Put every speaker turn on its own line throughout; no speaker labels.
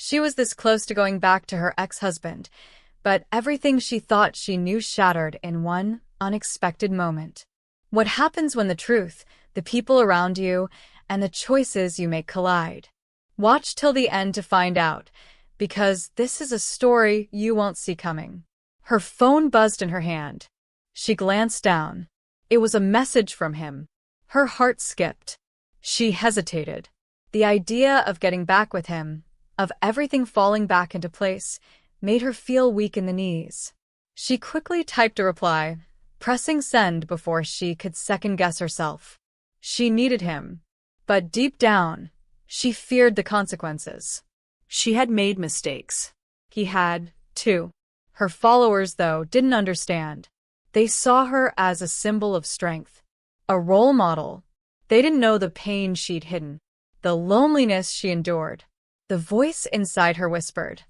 She was this close to going back to her ex-husband, but everything she thought she knew shattered in one unexpected moment. What happens when the truth, the people around you, and the choices you make collide? Watch till the end to find out, because this is a story you won't see coming. Her phone buzzed in her hand. She glanced down. It was a message from him. Her heart skipped. She hesitated. The idea of getting back with him, of everything falling back into place, made her feel weak in the knees. She quickly typed a reply, pressing send before she could second-guess herself. She needed him, but deep down, she feared the consequences. She had made mistakes. He had, too. Her followers, though, didn't understand. They saw her as a symbol of strength, a role model. They didn't know the pain she'd hidden, the loneliness she endured. The voice inside her whispered,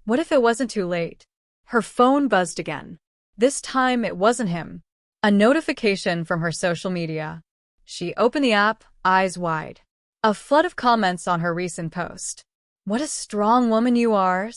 "What if it wasn't too late?" Her phone buzzed again. This time it wasn't him. A notification from her social media. She opened the app, eyes wide. A flood of comments on her recent post. "What a strong woman you are.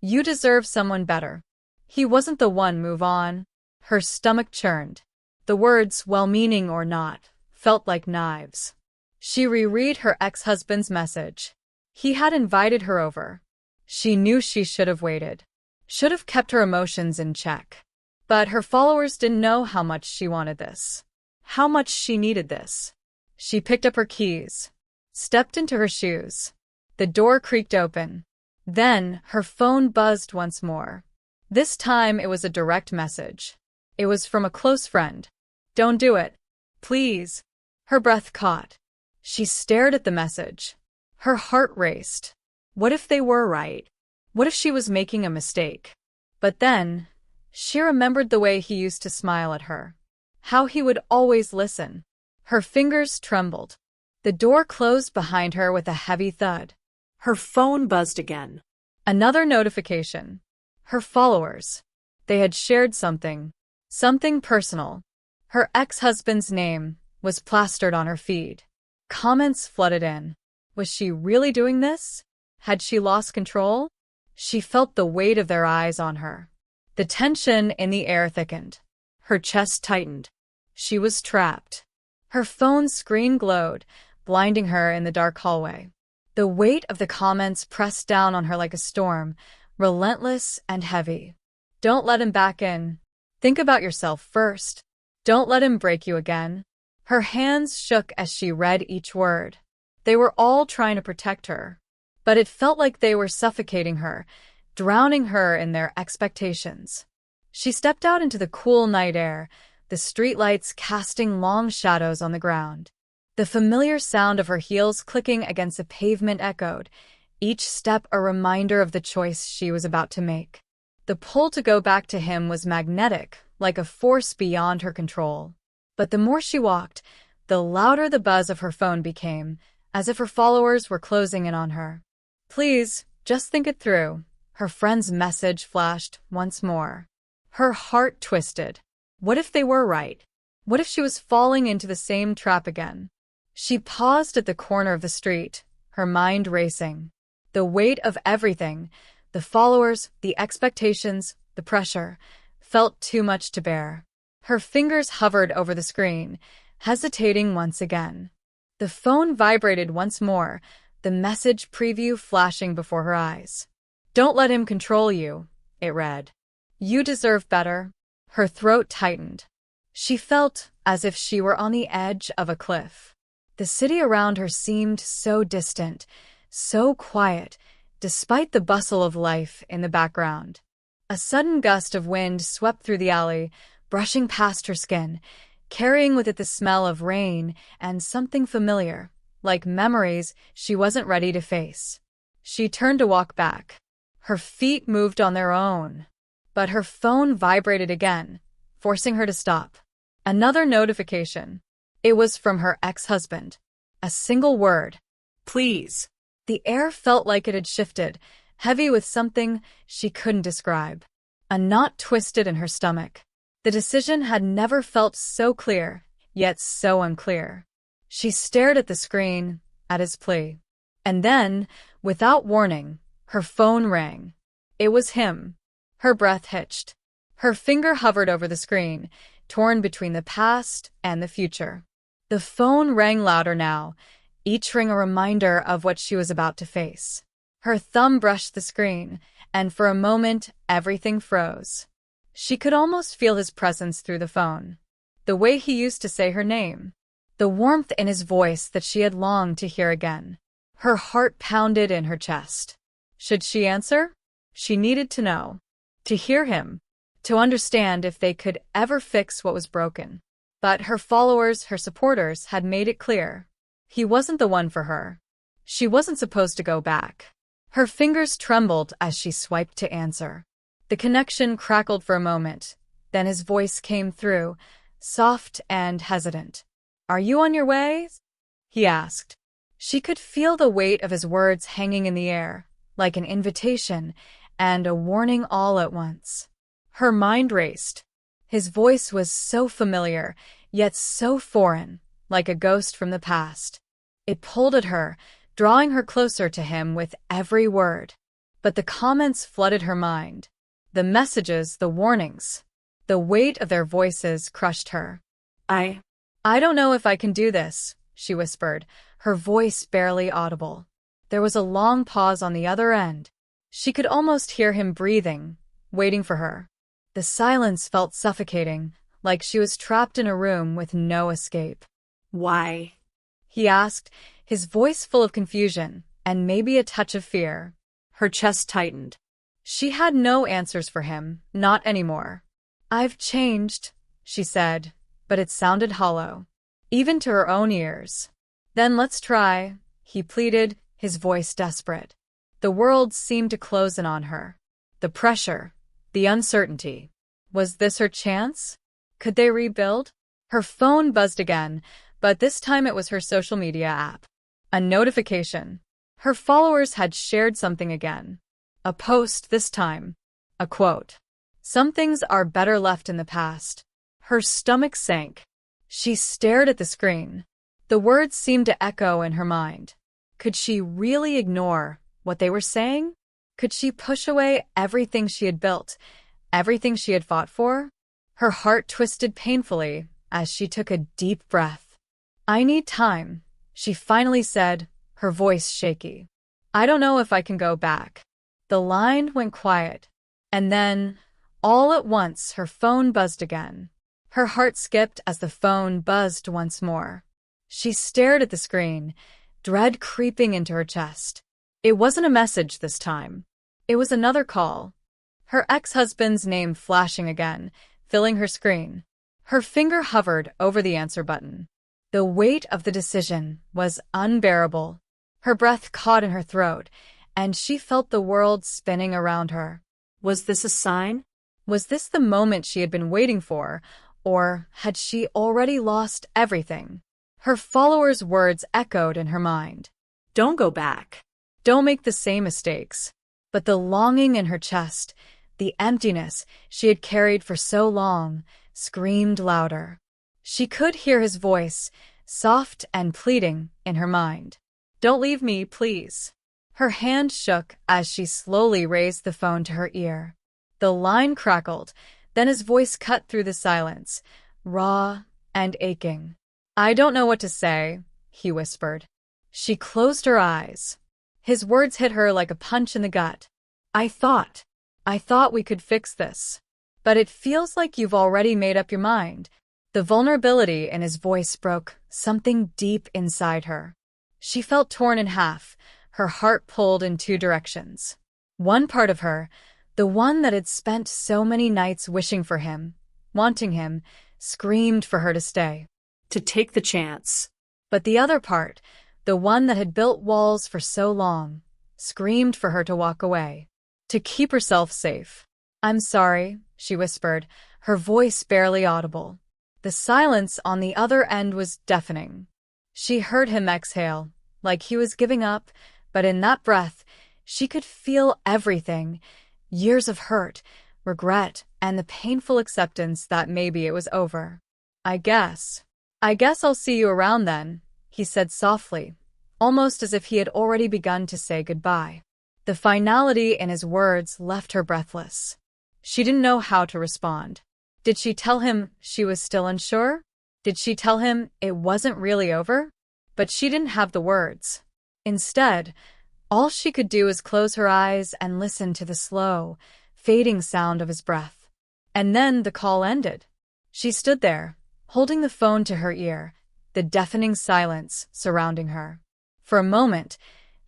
You deserve someone better." He wasn't the one, move on. Her stomach churned. The words, well-meaning or not, felt like knives. She reread her ex-husband's message. He had invited her over. She knew she should have waited. Should have kept her emotions in check. But her followers didn't know how much she wanted this. How much she needed this. She picked up her keys. Stepped into her shoes. The door creaked open. Then her phone buzzed once more. This time it was a direct message. It was from a close friend. "Don't do it. Please." Her breath caught. She stared at the message. Her heart raced. What if they were right? What if she was making a mistake? But then, she remembered the way he used to smile at her. How he would always listen. Her fingers trembled. The door closed behind her with a heavy thud. Her phone buzzed again. Another notification. Her followers. They had shared something. Something personal. Her ex-husband's name was plastered on her feed. Comments flooded in. Was she really doing this? Had she lost control? She felt the weight of their eyes on her. The tension in the air thickened. Her chest tightened. She was trapped. Her phone screen glowed, blinding her in the dark hallway. The weight of the comments pressed down on her like a storm, relentless and heavy. Don't let him back in. Think about yourself first. Don't let him break you again. Her hands shook as she read each word. They were all trying to protect her. But it felt like they were suffocating her, drowning her in their expectations. She stepped out into the cool night air, the streetlights casting long shadows on the ground. The familiar sound of her heels clicking against the pavement echoed, each step a reminder of the choice she was about to make. The pull to go back to him was magnetic, like a force beyond her control. But the more she walked, the louder the buzz of her phone became, as if her followers were closing in on her. "Please, just think it through," her friend's message flashed once more. Her heart twisted. What if they were right? What if she was falling into the same trap again? She paused at the corner of the street, her mind racing. The weight of everything, the followers, the expectations, the pressure, felt too much to bear. Her fingers hovered over the screen, hesitating once again. The phone vibrated once more, the message preview flashing before her eyes. "Don't let him control you," it read. "You deserve better." Her throat tightened. She felt as if she were on the edge of a cliff. The city around her seemed so distant, so quiet, despite the bustle of life in the background. A sudden gust of wind swept through the alley, brushing past her skin, carrying with it the smell of rain and something familiar, like memories she wasn't ready to face. She turned to walk back. Her feet moved on their own. But her phone vibrated again, forcing her to stop. Another notification. It was from her ex-husband. A single word. "Please." The air felt like it had shifted, heavy with something she couldn't describe. A knot twisted in her stomach. The decision had never felt so clear, yet so unclear. She stared at the screen, at his plea. And then, without warning, Her phone rang. It was him. Her breath hitched. Her finger hovered over the screen, torn between the past and the future. The phone rang louder now, each ring a reminder of what she was about to face. Her thumb brushed the screen, and for a moment, everything froze. She could almost feel his presence through the phone. The way he used to say her name. The warmth in his voice that she had longed to hear again. Her heart pounded in her chest. Should she answer? She needed to know. To hear him. To understand if they could ever fix what was broken. But her followers, her supporters, had made it clear. He wasn't the one for her. She wasn't supposed to go back. Her fingers trembled as she swiped to answer. The connection crackled for a moment. Then his voice came through, soft and hesitant. "Are you on your way?" he asked. She could feel the weight of his words hanging in the air, like an invitation and a warning all at once. Her mind raced. His voice was so familiar, yet so foreign, like a ghost from the past. It pulled at her, drawing her closer to him with every word. But the comments flooded her mind. The messages, the warnings. The weight of their voices crushed her. I don't know if I can do this," she whispered, her voice barely audible. There was a long pause on the other end. She could almost hear him breathing, waiting for her. The silence felt suffocating, like she was trapped in a room with no escape. "Why?" he asked, his voice full of confusion and maybe a touch of fear. Her chest tightened. She had no answers for him, not anymore. "I've changed," she said, but it sounded hollow, even to her own ears. "Then let's try," he pleaded, his voice desperate. The world seemed to close in on her. The pressure, the uncertainty. Was this her chance? Could they rebuild? Her phone buzzed again, but this time it was her social media app. A notification. Her followers had shared something again. A post this time. A quote. "Some things are better left in the past." Her stomach sank. She stared at the screen. The words seemed to echo in her mind. Could she really ignore what they were saying? Could she push away everything she had built, everything she had fought for? Her heart twisted painfully as she took a deep breath. "I need time," she finally said, her voice shaky. "I don't know if I can go back." The line went quiet. And then, all at once, her phone buzzed again. Her heart skipped as the phone buzzed once more. She stared at the screen, dread creeping into her chest. It wasn't a message this time. It was another call. Her ex-husband's name flashing again, filling her screen. Her finger hovered over the answer button. The weight of the decision was unbearable. Her breath caught in her throat, and she felt the world spinning around her. Was this a sign? Was this the moment she had been waiting for, or had she already lost everything? Her followers' words echoed in her mind. "Don't go back. Don't make the same mistakes." But the longing in her chest, the emptiness she had carried for so long, screamed louder. She could hear his voice, soft and pleading, in her mind. "Don't leave me, please." Her hand shook as she slowly raised the phone to her ear. The line crackled, then his voice cut through the silence, raw and aching. "I don't know what to say," he whispered. She closed her eyes. His words hit her like a punch in the gut. I thought we could fix this. But it feels like you've already made up your mind." The vulnerability in his voice broke something deep inside her. She felt torn in half, her heart pulled in two directions. One part of her, the one that had spent so many nights wishing for him, wanting him, screamed for her to stay. To take the chance. But the other part, the one that had built walls for so long, screamed for her to walk away. To keep herself safe. "I'm sorry," she whispered, her voice barely audible. The silence on the other end was deafening. She heard him exhale, like he was giving up, but in that breath, she could feel everything. Years of hurt, regret, and the painful acceptance that maybe it was over. I guess I'll see you around then," he said softly, almost as if he had already begun to say goodbye. The finality in his words left her breathless. She didn't know how to respond. Did she tell him she was still unsure? Did she tell him it wasn't really over? But she didn't have the words. Instead, all she could do was close her eyes and listen to the slow, fading sound of his breath. And then the call ended. She stood there, holding the phone to her ear, the deafening silence surrounding her. For a moment,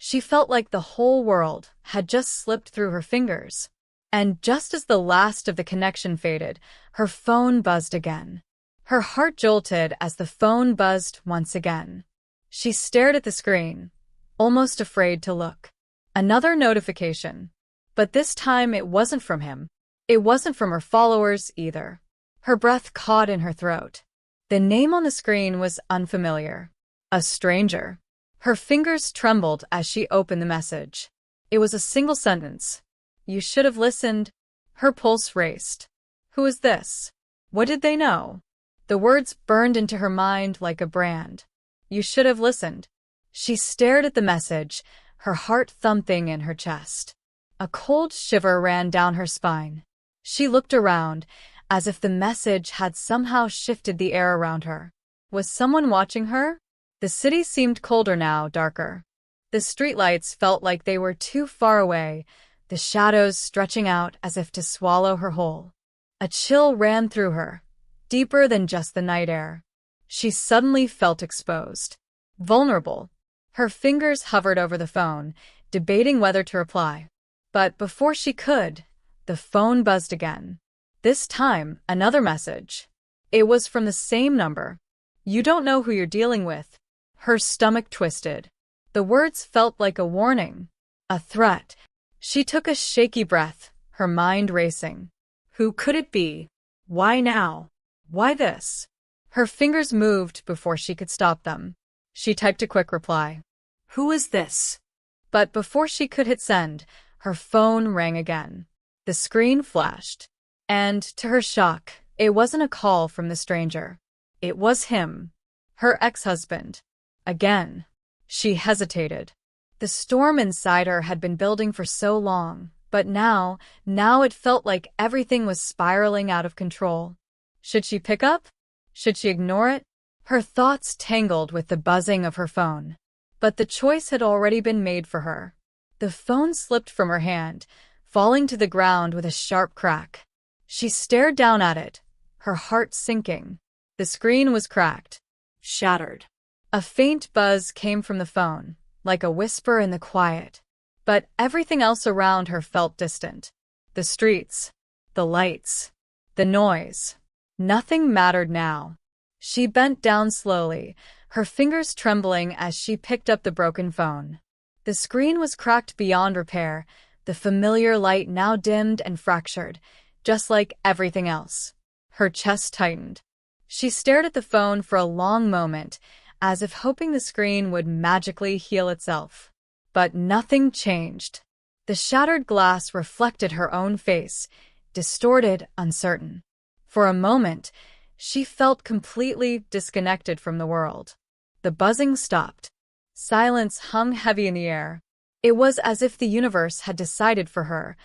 she felt like the whole world had just slipped through her fingers. And just as the last of the connection faded, her phone buzzed again. Her heart jolted as the phone buzzed once again. She stared at the screen, almost afraid to look. Another notification. But this time it wasn't from him. It wasn't from her followers either. Her breath caught in her throat. The name on the screen was unfamiliar. A stranger. Her fingers trembled as she opened the message. It was a single sentence. "You should have listened." Her pulse raced. Who is this? What did they know? The words burned into her mind like a brand. You should have listened. She stared at the message, her heart thumping in her chest. A cold shiver ran down her spine. She looked around, as if the message had somehow shifted the air around her. Was someone watching her? The city seemed colder now, darker. The streetlights felt like they were too far away, the shadows stretching out as if to swallow her whole. A chill ran through her, deeper than just the night air. She suddenly felt exposed, vulnerable. Her fingers hovered over the phone, debating whether to reply. But before she could, the phone buzzed again. This time, another message. It was from the same number. You don't know who you're dealing with. Her stomach twisted. The words felt like a warning, a threat. She took a shaky breath, her mind racing. Who could it be? Why now? Why this? Her fingers moved before she could stop them. She typed a quick reply. Who is this? But before she could hit send, her phone rang again. The screen flashed. And, to her shock, it wasn't a call from the stranger. It was him. Her ex-husband. Again. She hesitated. The storm inside her had been building for so long, but now it felt like everything was spiraling out of control. Should she pick up? Should she ignore it? Her thoughts tangled with the buzzing of her phone. But the choice had already been made for her. The phone slipped from her hand, falling to the ground with a sharp crack. She stared down at it, her heart sinking. The screen was cracked, shattered. A faint buzz came from the phone, like a whisper in the quiet. But everything else around her felt distant. The streets, the lights, the noise. Nothing mattered now. She bent down slowly, her fingers trembling as she picked up the broken phone. The screen was cracked beyond repair, the familiar light now dimmed and fractured, just like everything else. Her chest tightened. She stared at the phone for a long moment, as if hoping the screen would magically heal itself. But nothing changed. The shattered glass reflected her own face, distorted, uncertain. For a moment, she felt completely disconnected from the world. The buzzing stopped. Silence hung heavy in the air. It was as if the universe had decided for her.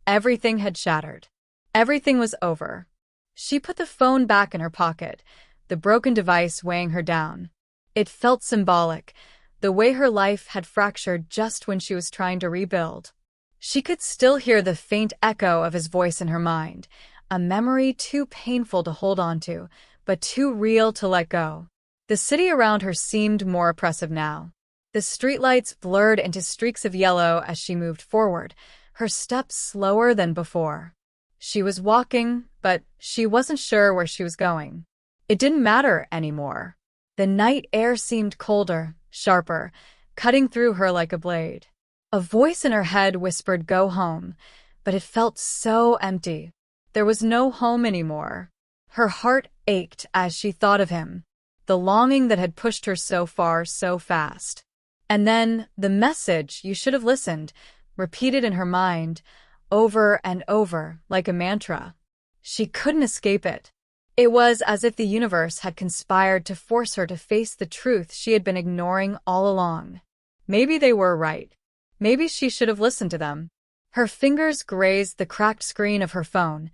Everything had shattered. Everything was over. She put the phone back in her pocket, the broken device weighing her down. It felt symbolic, the way her life had fractured just when she was trying to rebuild. She could still hear the faint echo of his voice in her mind, a memory too painful to hold on to, but too real to let go. The city around her seemed more oppressive now. The streetlights blurred into streaks of yellow as she moved forward, her steps slower than before. She was walking, but she wasn't sure where she was going. It didn't matter anymore. The night air seemed colder, sharper, cutting through her like a blade. A voice in her head whispered, "Go home," but it felt so empty. There was no home anymore. Her heart ached as she thought of him, the longing that had pushed her so far so fast. And then the message, "You should have listened," repeated in her mind, over and over, like a mantra. She couldn't escape it. It was as if the universe had conspired to force her to face the truth she had been ignoring all along. Maybe they were right. Maybe she should have listened to them. Her fingers grazed the cracked screen of her phone,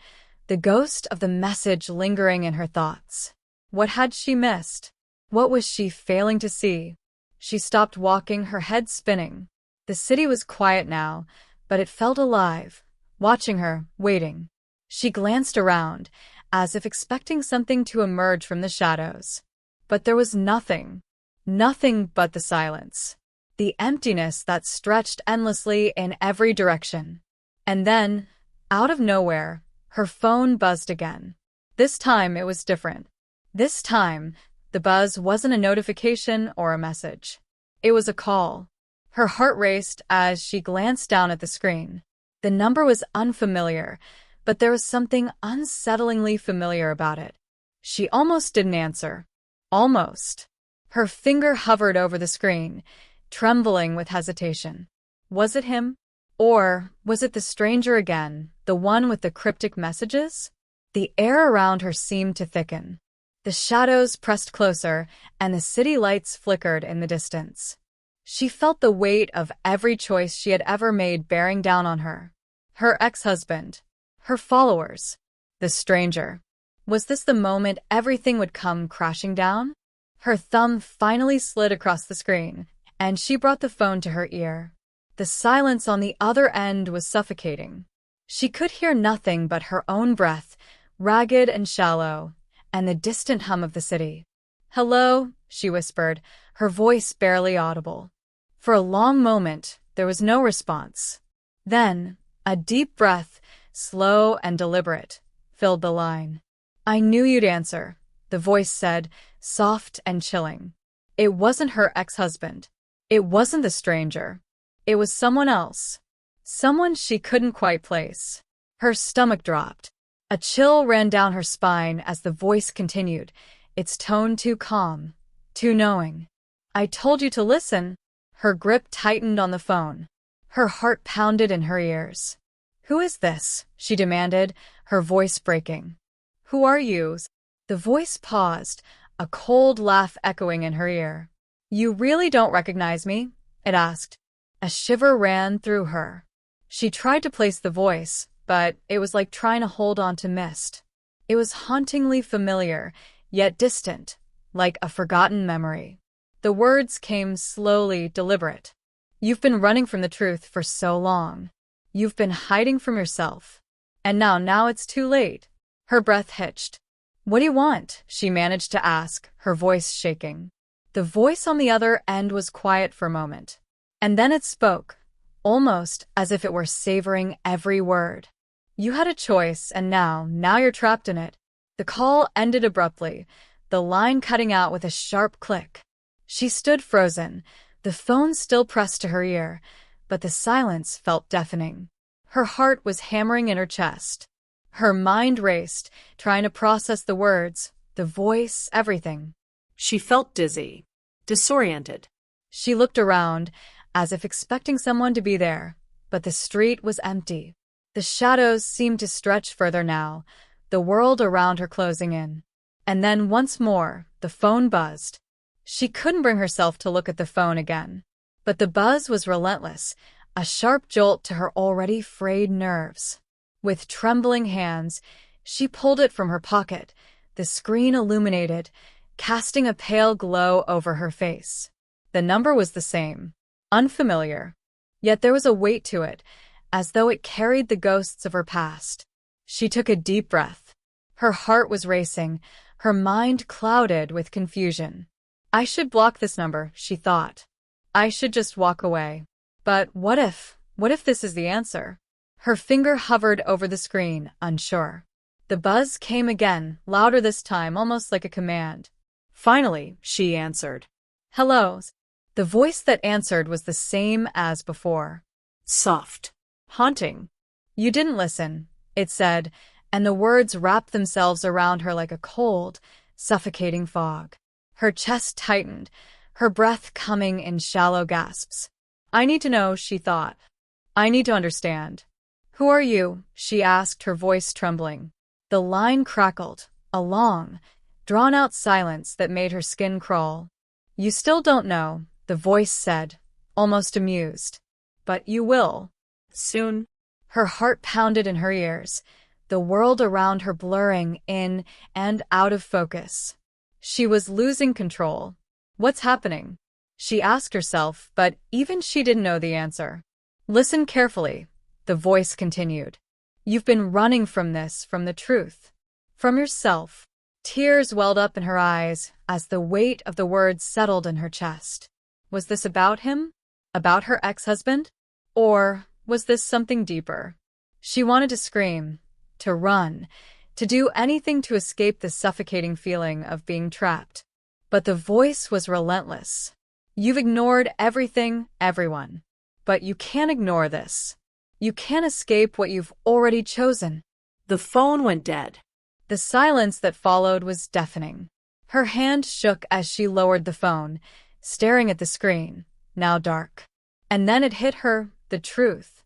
the ghost of the message lingering in her thoughts. What had she missed? What was she failing to see? She stopped walking, her head spinning. The city was quiet now, but it felt alive, watching her, waiting. She glanced around, as if expecting something to emerge from the shadows. But there was nothing. Nothing but the silence. The emptiness that stretched endlessly in every direction. And then, out of nowhere, her phone buzzed again. This time it was different. This time, the buzz wasn't a notification or a message. It was a call. Her heart raced as she glanced down at the screen. The number was unfamiliar, but there was something unsettlingly familiar about it. She almost didn't answer. Almost. Her finger hovered over the screen, trembling with hesitation. Was it him? Or was it the stranger again, the one with the cryptic messages? The air around her seemed to thicken. The shadows pressed closer, and the city lights flickered in the distance. She felt the weight of every choice she had ever made bearing down on her. Her ex-husband. Her followers. The stranger. Was this the moment everything would come crashing down? Her thumb finally slid across the screen, and she brought the phone to her ear. The silence on the other end was suffocating. She could hear nothing but her own breath, ragged and shallow, and the distant hum of the city. "Hello," she whispered, her voice barely audible. For a long moment, there was no response. Then, a deep breath, slow and deliberate, filled the line. "I knew you'd answer," the voice said, soft and chilling. It wasn't her ex-husband. It wasn't the stranger. It was someone else. Someone she couldn't quite place. Her stomach dropped. A chill ran down her spine as the voice continued, its tone too calm, too knowing. "I told you to listen." Her grip tightened on the phone. Her heart pounded in her ears. "Who is this?" she demanded, her voice breaking. "Who are you?" The voice paused, a cold laugh echoing in her ear. "You really don't recognize me?" it asked. A shiver ran through her. She tried to place the voice, but it was like trying to hold on to mist. It was hauntingly familiar, yet distant, like a forgotten memory. The words came slowly, deliberate. "You've been running from the truth for so long. You've been hiding from yourself. And now it's too late." Her breath hitched. "What do you want?" she managed to ask, her voice shaking. The voice on the other end was quiet for a moment. And then it spoke, almost as if it were savoring every word. "You had a choice, and now you're trapped in it." The call ended abruptly, the line cutting out with a sharp click. She stood frozen, the phone still pressed to her ear, but the silence felt deafening. Her heart was hammering in her chest. Her mind raced, trying to process the words, the voice, everything.
She felt dizzy, disoriented.
She looked around, as if expecting someone to be there, but the street was empty. The shadows seemed to stretch further now, the world around her closing in. And then once more, the phone buzzed. She couldn't bring herself to look at the phone again. But the buzz was relentless, a sharp jolt to her already frayed nerves. With trembling hands, she pulled it from her pocket, the screen illuminated, casting a pale glow over her face. The number was the same, unfamiliar. Yet there was a weight to it, as though it carried the ghosts of her past. She took a deep breath. Her heart was racing, her mind clouded with confusion. "I should block this number," she thought. "I should just walk away. But what if this is the answer?" Her finger hovered over the screen, unsure. The buzz came again, louder this time, almost like a command.
Finally, she answered.
"Hello." The voice that answered was the same as before.
Soft. Haunting.
"You didn't listen," it said, and the words wrapped themselves around her like a cold, suffocating fog. Her chest tightened, her breath coming in shallow gasps. "I need to know," she thought. "I need to understand." "Who are you?" she asked, her voice trembling. The line crackled, a long, drawn-out silence that made her skin crawl. "You still don't know," the voice said, almost amused. but you will.
Soon.
Her heart pounded in her ears, the world around her blurring in and out of focus. She was losing control. What's happening? She asked herself, but even she didn't know the answer. Listen carefully, the voice continued. You've been running from this, from the truth. From yourself. Tears welled up in her eyes as the weight of the words settled in her chest. Was this about him? About her ex-husband? Or was this something deeper? She wanted to scream, to run, to do anything to escape the suffocating feeling of being trapped. But the voice was relentless. You've ignored everything, everyone. But you can't ignore this. You can't escape what you've already chosen.
The phone went dead.
The silence that followed was deafening. Her hand shook as she lowered the phone, staring at the screen, now dark. And then it hit her, the truth.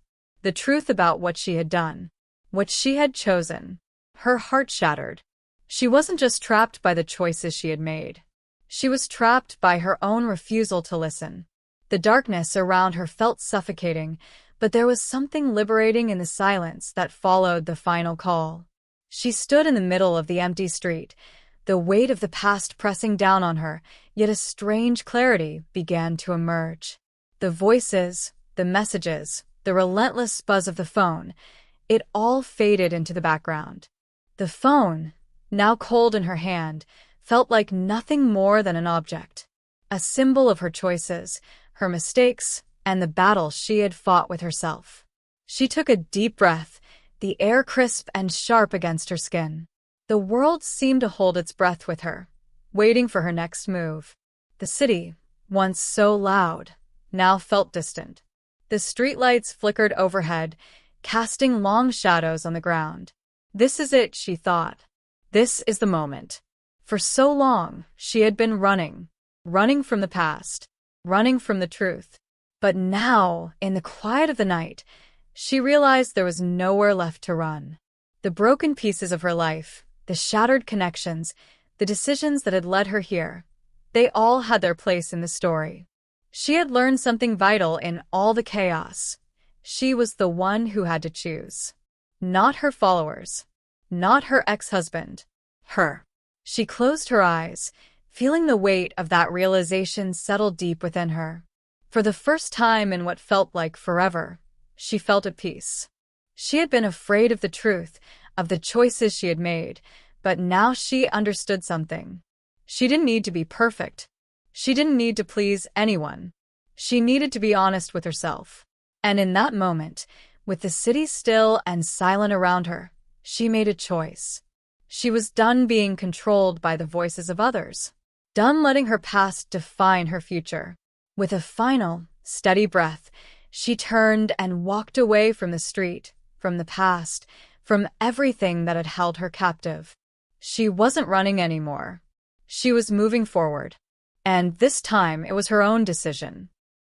The truth about what she had done. What she had chosen. Her heart shattered. She wasn't just trapped by the choices she had made. She was trapped by her own refusal to listen. The darkness around her felt suffocating, but there was something liberating in the silence that followed the final call. She stood in the middle of the empty street, the weight of the past pressing down on her, yet a strange clarity began to emerge. The voices, the messages, the relentless buzz of the phone, it all faded into the background. The phone, now cold in her hand, felt like nothing more than an object, a symbol of her choices, her mistakes, and the battle she had fought with herself. She took a deep breath, the air crisp and sharp against her skin. The world seemed to hold its breath with her, waiting for her next move. The city, once so loud, now felt distant. The streetlights flickered overhead, casting long shadows on the ground. This is it, she thought. This is the moment. For so long, she had been running from the past, running from the truth. But now, in the quiet of the night, she realized there was nowhere left to run. The broken pieces of her life, the shattered connections, the decisions that had led her here, they all had their place in the story. She had learned something vital in all the chaos. She was the one who had to choose. Not her followers. Not her ex-husband. Her. She closed her eyes, feeling the weight of that realization settle deep within her. For the first time in what felt like forever, she felt at peace. She had been afraid of the truth, of the choices she had made, but now she understood something. She didn't need to be perfect. She didn't need to please anyone. She needed to be honest with herself. And in that moment, with the city still and silent around her, she made a choice. She was done being controlled by the voices of others. Done letting her past define her future. With a final, steady breath, she turned and walked away from the street, from the past, from everything that had held her captive. She wasn't running anymore. She was moving forward. And this time it was her own decision.